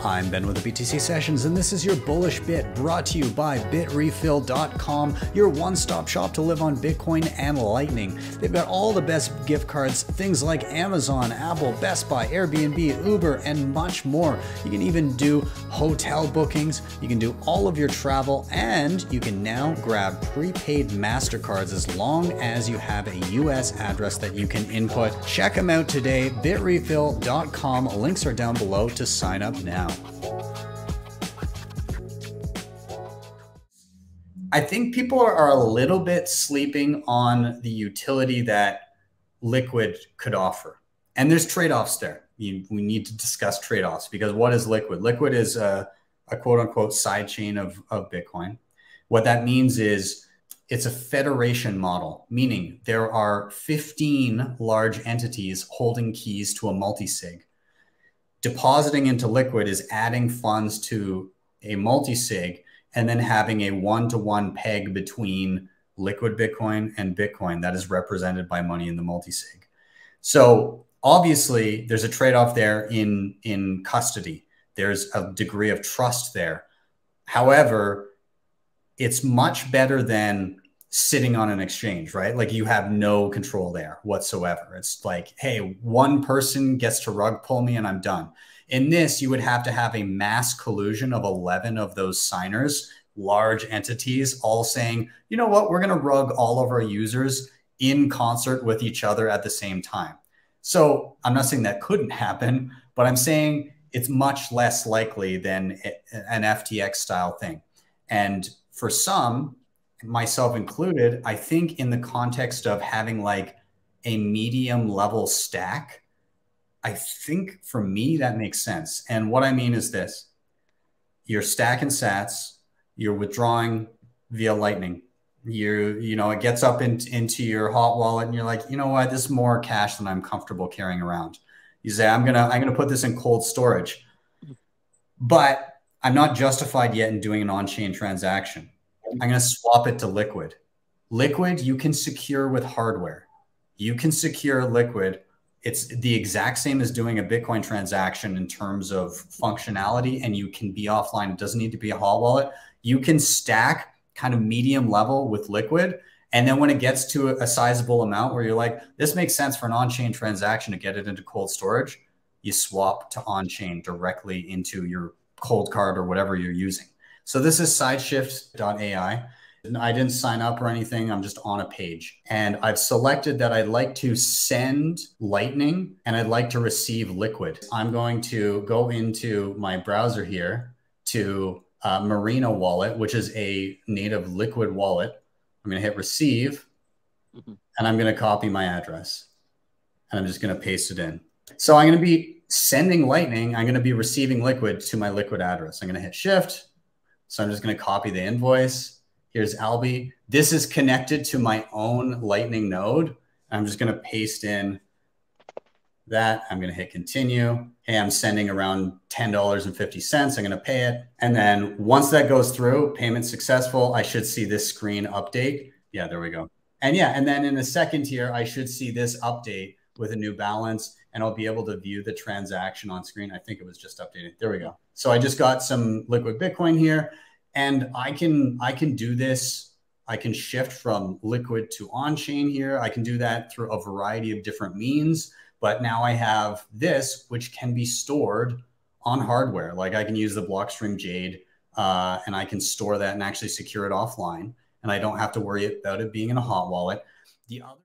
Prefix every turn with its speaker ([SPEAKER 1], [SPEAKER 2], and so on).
[SPEAKER 1] I'm Ben with the BTC Sessions, and this is your bullish bit brought to you by bitrefill.com, your one-stop shop to live on Bitcoin and Lightning. They've got all the best gift cards, things like Amazon, Apple, Best Buy, Airbnb, Uber, and much more. You can even do hotel bookings, you can do all of your travel, and you can now grab prepaid MasterCards as long as you have a US address that you can input. Check them out today, bitrefill.com. Links are down below to sign up now. I think people are a little bit sleeping on the utility that Liquid could offer. And there's trade-offs there. We need to discuss trade-offs, because what is Liquid? Liquid is a quote-unquote side chain of Bitcoin. What that means is it's a federation model, meaning there are 15 large entities holding keys to a multi-sig. Depositing into Liquid is adding funds to a multi-sig and then having a one-to-one peg between Liquid Bitcoin and Bitcoin that is represented by money in the multi-sig. So obviously there's a trade-off there in custody. There's a degree of trust there. However, it's much better than sitting on an exchange, right? Like you have no control there whatsoever. It's like, hey, one person gets to rug pull me and I'm done. In this, you would have to have a mass collusion of 11 of those signers, large entities, all saying, you know what, we're going to rug all of our users in concert with each other at the same time. So I'm not saying that couldn't happen, but I'm saying it's much less likely than an FTX style thing. And for some, myself included, I think in the context of having like a medium level stack, I think for me that makes sense. And what I mean is this: you're stacking sats, you're withdrawing via Lightning. It gets up into your hot wallet and you're like, you know what, this is more cash than I'm comfortable carrying around. You say, I'm gonna put this in cold storage, but I'm not justified yet in doing an on-chain transaction. I'm going to swap it to Liquid. Liquid, you can secure with hardware. You can secure Liquid. It's the exact same as doing a Bitcoin transaction in terms of functionality, and you can be offline. It doesn't need to be a hot wallet. You can stack kind of medium level with Liquid. And then when it gets to a sizable amount where you're like, this makes sense for an on-chain transaction to get it into cold storage, you swap to on-chain directly into your cold card or whatever you're using. So this is sideshift.ai. I didn't sign up or anything. I'm just on a page. And I've selected that I'd like to send Lightning and I'd like to receive Liquid. I'm going to go into my browser here to Marina Wallet, which is a native Liquid wallet. I'm going to hit receive and I'm going to copy my address and I'm just going to paste it in. So I'm going to be sending Lightning. I'm going to be receiving Liquid to my Liquid address. I'm going to hit shift. So I'm just going to copy the invoice. Here's Albi. This is connected to my own Lightning node. I'm just going to paste in that. I'm going to hit continue. Hey, I'm sending around $10.50. I'm going to pay it. And then once that goes through, payment successful, I should see this screen update. Yeah, there we go. And yeah, and then in a second here, I should see this update with a new balance, and I'll be able to view the transaction on screen. I think it was just updated. There we go. So I just got some Liquid Bitcoin here, and I can do this. I can shift from Liquid to on-chain here. I can do that through a variety of different means, but now I have this, which can be stored on hardware. Like I can use the Blockstream Jade, and I can store that and actually secure it offline, and I don't have to worry about it being in a hot wallet. The other